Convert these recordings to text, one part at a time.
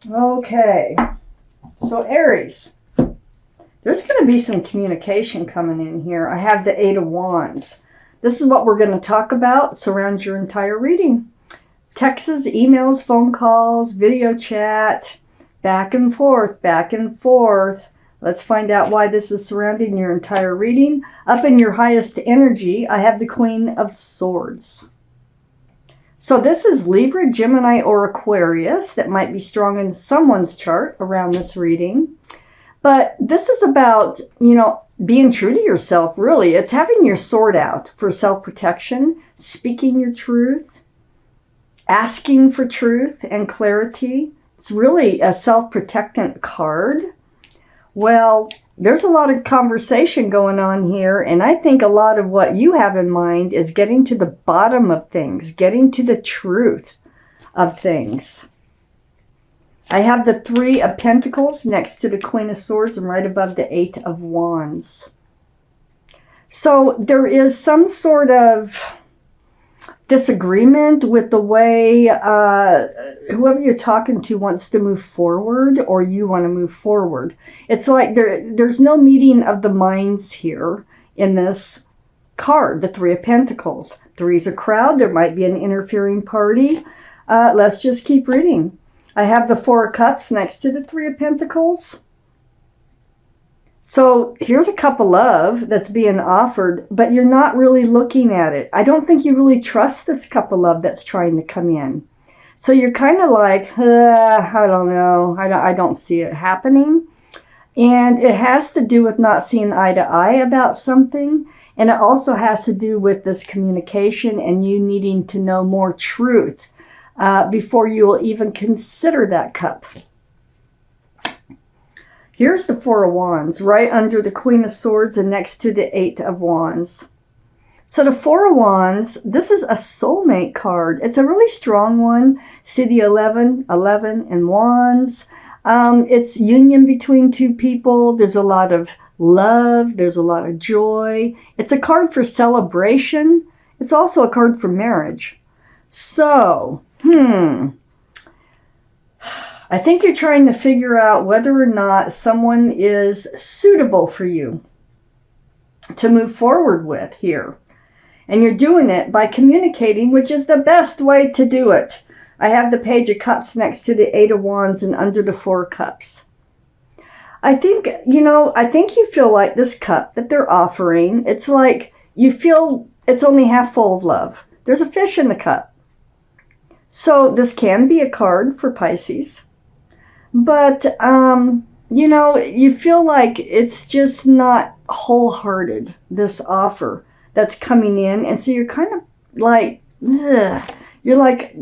Okay, so Aries, there's going to be some communication coming in here. I have the Eight of Wands. This is what we're going to talk about. Surround your entire reading. Texts, emails, phone calls, video chat, back and forth, back and forth. Let's find out why this is surrounding your entire reading. Up in your highest energy, I have the Queen of Swords. So this is Libra, Gemini, or Aquarius. That might be strong in someone's chart around this reading. But this is about, being true to yourself, really. It's having your sword out for self-protection, speaking your truth, asking for truth and clarity. It's really a self-protectant card. Well, there's a lot of conversation going on here, and I think a lot of what you have in mind is getting to the bottom of things, getting to the truth of things. I have the Three of Pentacles next to the Queen of Swords and right above the Eight of Wands. So there is some sort of disagreement with the way whoever you're talking to wants to move forward, or you want to move forward. It's like there's no meeting of the minds here in this card, the Three of Pentacles. Three's a crowd. There might be an interfering party. Let's just keep reading. I have the Four of Cups next to the Three of Pentacles. So here's a cup of love that's being offered, but you're not really looking at it. I don't think you really trust this cup of love that's trying to come in. So you're kind of like, I don't know. I don't see it happening. And it has to do with not seeing eye to eye about something. And it also has to do with this communication and you needing to know more truth before you will even consider that cup. Here's the Four of Wands, right under the Queen of Swords and next to the Eight of Wands. So the Four of Wands, this is a soulmate card. It's a really strong one. See the 11 and Wands. It's union between two people. There's a lot of love. There's a lot of joy. It's a card for celebration. It's also a card for marriage. So, I think you're trying to figure out whether or not someone is suitable for you to move forward with here. And you're doing it by communicating, which is the best way to do it. I have the Page of Cups next to the Eight of Wands and under the Four of Cups. I think you feel like this cup that they're offering, it's like you feel it's only half full of love. There's a fish in the cup. So this can be a card for Pisces. But, you feel like it's just not wholehearted, this offer that's coming in. And so you're kind of like, ugh. You're like,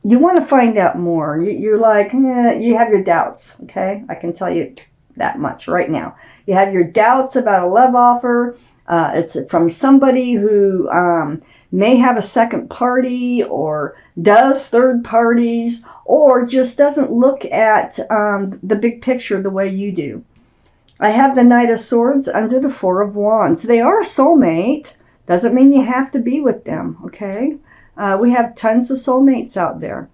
you want to find out more. You're like, you have your doubts, okay? I can tell you that much right now. You have your doubts about a love offer. It's from somebody who may have a second party or does third parties or just doesn't look at the big picture the way you do. I have the Knight of Swords under the Four of Wands. They are a soulmate. Doesn't mean you have to be with them, okay? We have tons of soulmates out there.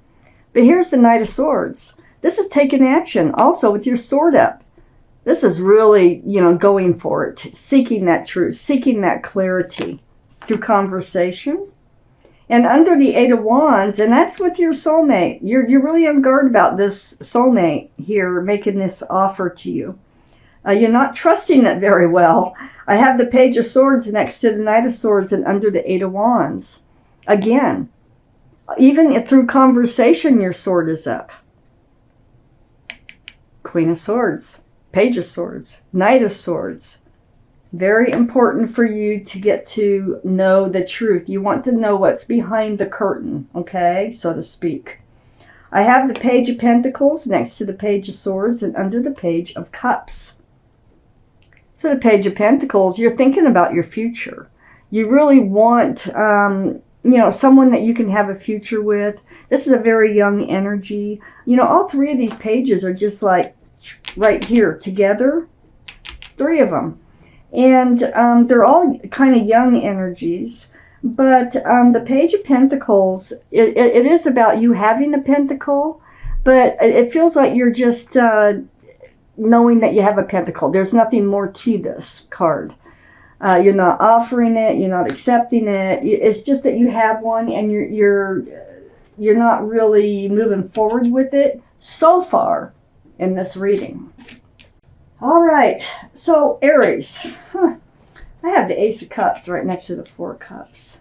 But here's the Knight of Swords. This is taking action also with your sword up. This is really, going for it, seeking that truth, seeking that clarity through conversation. And under the Eight of Wands, and that's with your soulmate. You're really on guard about this soulmate here making this offer to you. You're not trusting it very well. I have the Page of Swords next to the Knight of Swords and under the Eight of Wands. Again, even through conversation, your sword is up. Queen of Swords, Page of Swords, Knight of Swords. Very important for you to get to know the truth. You want to know what's behind the curtain, okay, so to speak. I have the Page of Pentacles next to the Page of Swords and under the Page of Cups. So the Page of Pentacles, you're thinking about your future. You really want, someone that you can have a future with. This is a very young energy. All three of these pages are just like right here together. Three of them. And they're all kind of young energies. But the Page of Pentacles, it is about you having a pentacle, But it feels like you're just knowing that you have a pentacle. There's nothing more to this card. You're not offering it. You're not accepting it. It's just that you have one, and you're not really moving forward with it so far in this reading. All right, so Aries. I have the Ace of Cups right next to the Four of Cups.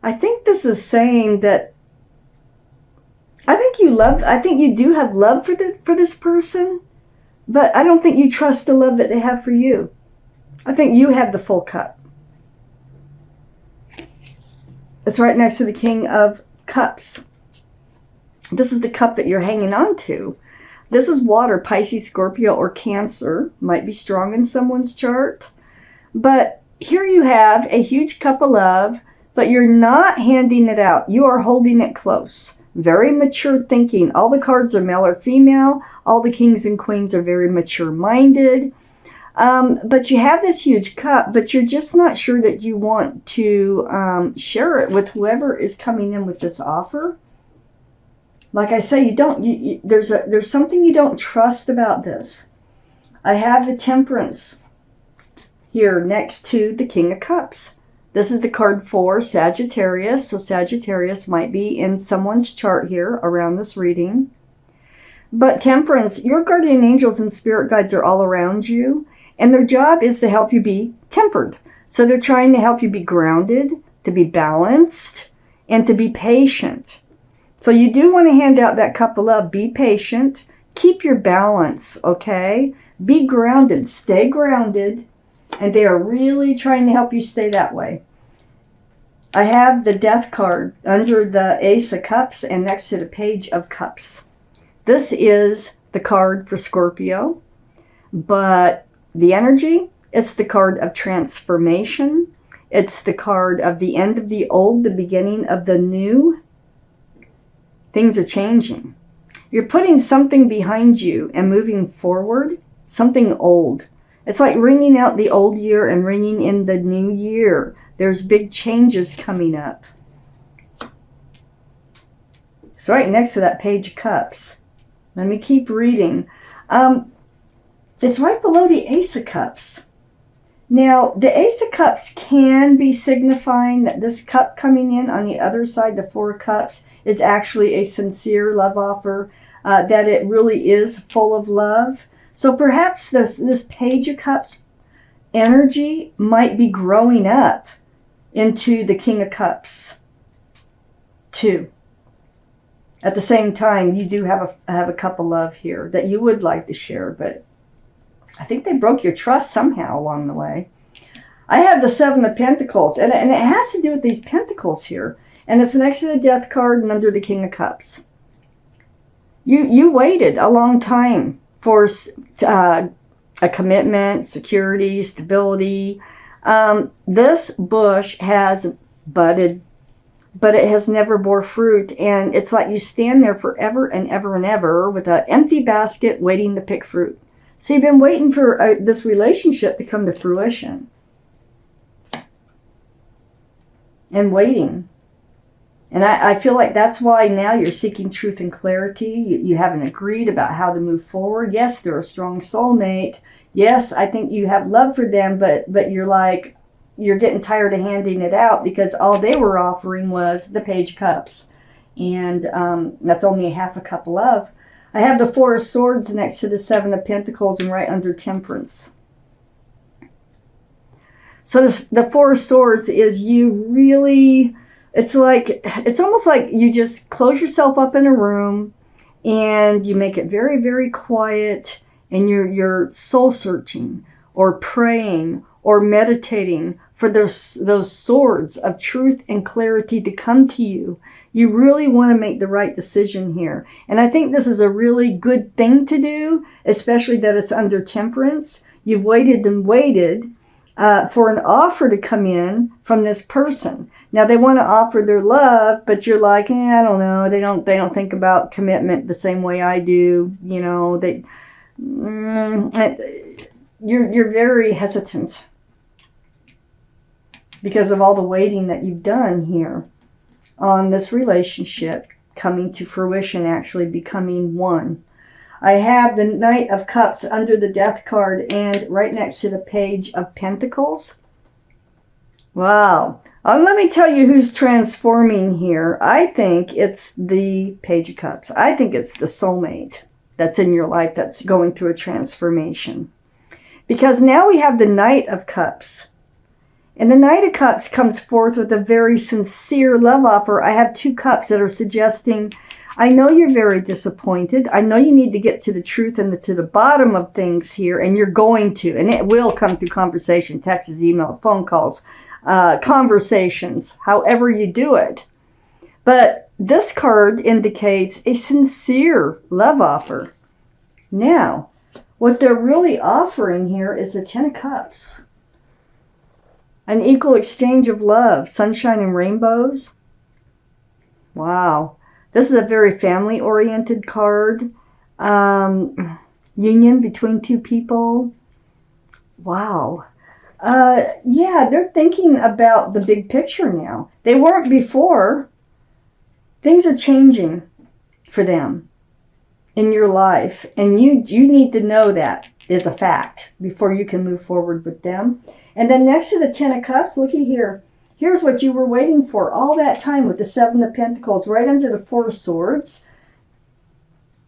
I think this is saying that I think you do have love for this person, but I don't think you trust the love that they have for you. I think you have the full cup. It's right next to the King of Cups. This is the cup that you're hanging on to. This is water, Pisces, Scorpio, or Cancer. Might be strong in someone's chart. But here you have a huge cup of love, but you're not handing it out. You are holding it close. Very mature thinking. All the cards are male or female. All the kings and queens are very mature-minded. But you have this huge cup, but you're just not sure that you want to share it with whoever is coming in with this offer. Like I say, there's something you don't trust about this. I have the Temperance here next to the King of Cups. This is the card for Sagittarius, so Sagittarius might be in someone's chart here around this reading. But Temperance, your guardian angels and spirit guides are all around you, and their job is to help you be tempered. So they're trying to help you be grounded, to be balanced, and to be patient. So you do want to hand out that cup of love. Be patient. Keep your balance, okay? Be grounded. Stay grounded. And they are really trying to help you stay that way. I have the Death card under the Ace of Cups and next to the Page of Cups. This is the card for Scorpio. But the energy, it's the card of transformation. It's the card of the end of the old, the beginning of the new. Things are changing. You're putting something behind you and moving forward, something old. It's like ringing out the old year and ringing in the new year. There's big changes coming up. It's right next to that Page of Cups. Let me keep reading. It's right below the Ace of Cups. Now, the Ace of Cups can be signifying that this cup coming in on the other side, the Four of Cups, is actually a sincere love offer, that it really is full of love. So perhaps this Page of Cups energy might be growing up into the King of Cups too. At the same time, you do have a cup of love here that you would like to share, but I think they broke your trust somehow along the way. I have the Seven of Pentacles, and it has to do with these pentacles here. And it's next to the Death card and under the King of Cups. You waited a long time for a commitment, security, stability. This bush has budded, but it has never bore fruit. And it's like you stand there forever and ever and ever with an empty basket waiting to pick fruit. So you've been waiting for this relationship to come to fruition. And waiting. And I feel like that's why now you're seeking truth and clarity. You haven't agreed about how to move forward. Yes, they're a strong soulmate. Yes, I think you have love for them, but you're like, you're getting tired of handing it out because all they were offering was the Page of Cups. And that's only a half a cup of love. I have the Four of Swords next to the Seven of Pentacles and right under Temperance. So the Four of Swords is you really... It's almost like you just close yourself up in a room and you make it very, very quiet, and you're soul searching or praying or meditating for those swords of truth and clarity to come to you. You really want to make the right decision here. And I think this is a really good thing to do, especially that it's under Temperance. You've waited and waited for an offer to come in from this person. Now they want to offer their love, but you're like, I don't know. They don't think about commitment the same way I do. You know, you're very hesitant because of all the waiting that you've done here on this relationship coming to fruition, actually becoming one. I have the Knight of Cups under the Death card and right next to the Page of Pentacles. Wow. Let me tell you who's transforming here. I think it's the Page of Cups. I think it's the soulmate that's in your life that's going through a transformation. Because now we have the Knight of Cups. And the Knight of Cups comes forth with a very sincere love offer. I have 2 cups that are suggesting, I know you're very disappointed. I know you need to get to the truth and to the bottom of things here, and you're going to. And it will come through conversation, texts, email, phone calls, conversations, however you do it. But this card indicates a sincere love offer. Now, what they're really offering here is the 10 of Cups. An equal exchange of love, sunshine and rainbows. Wow. This is a very family-oriented card. Union between 2 people. Wow. Yeah, they're thinking about the big picture now. They weren't before. Things are changing for them in your life. And you need to know that is a fact before you can move forward with them. And then next to the 10 of Cups, looky here. Here's what you were waiting for all that time with the 7 of Pentacles, right under the 4 of Swords.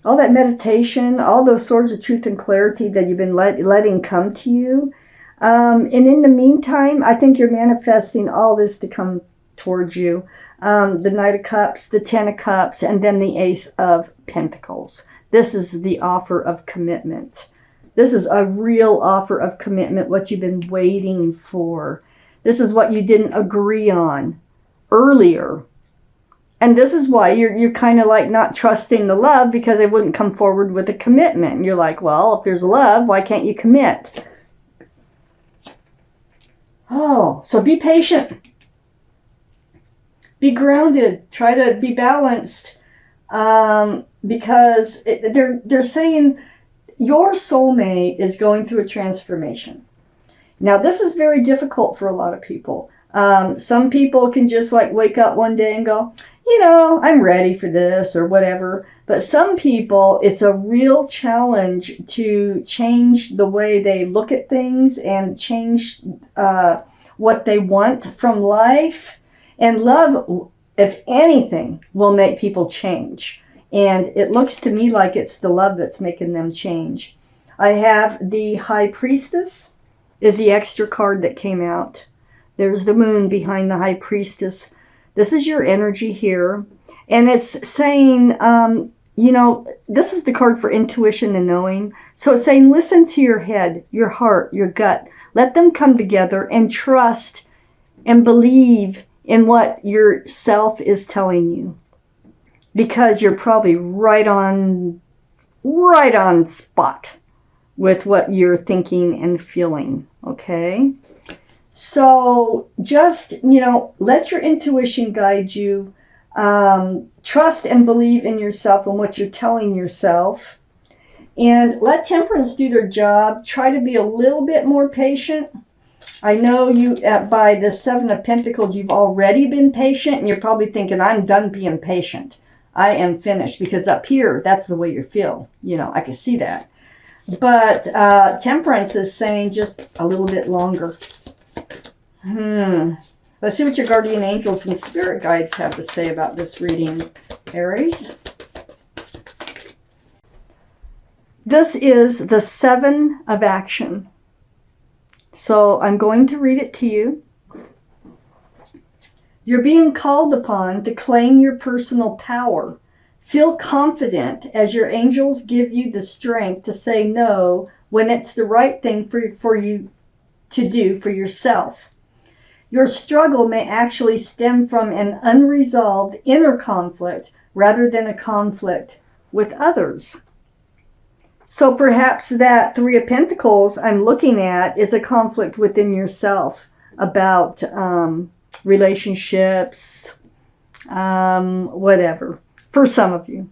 All that meditation, all those swords of truth and clarity that you've been letting come to you. And in the meantime, I think you're manifesting all this to come towards you. The Knight of Cups, the 10 of Cups, and then the Ace of Pentacles. This is the offer of commitment. This is a real offer of commitment, what you've been waiting for. This is what you didn't agree on earlier. And this is why you're kind of like not trusting the love, because they wouldn't come forward with a commitment. And you're like, well, if there's love, why can't you commit? Oh, so be patient. Be grounded. Try to be balanced. Because they're saying your soulmate is going through a transformation. Now, this is very difficult for a lot of people. Some people can just like wake up one day and go, you know, I'm ready for this or whatever. But some people, it's a real challenge to change the way they look at things and change what they want from life. And love, if anything, will make people change. And it looks to me like it's the love that's making them change. I have the High Priestess is the extra card that came out. There's the moon behind the High Priestess. This is your energy here. And it's saying, you know, this is the card for intuition and knowing. So it's saying, listen to your head, your heart, your gut. Let them come together and trust and believe in what your self is telling you. Because you're probably right on spot with what you're thinking and feeling, okay? So just, you know, let your intuition guide you. Trust and believe in yourself and what you're telling yourself. And let Temperance do their job. Try to be a little bit more patient. I know you, by the 7 of Pentacles, you've already been patient, and you're probably thinking, I'm done being patient. I am finished, because up here, that's the way you feel. You know, I can see that. But Temperance is saying just a little bit longer. Let's see what your guardian angels and spirit guides have to say about this reading, Aries. This is the 7 of Action. So I'm going to read it to you. You're being called upon to claim your personal power. Feel confident as your angels give you the strength to say no when it's the right thing for you to do for yourself. Your struggle may actually stem from an unresolved inner conflict rather than a conflict with others. So perhaps that 3 of Pentacles I'm looking at is a conflict within yourself about relationships, whatever, for some of you.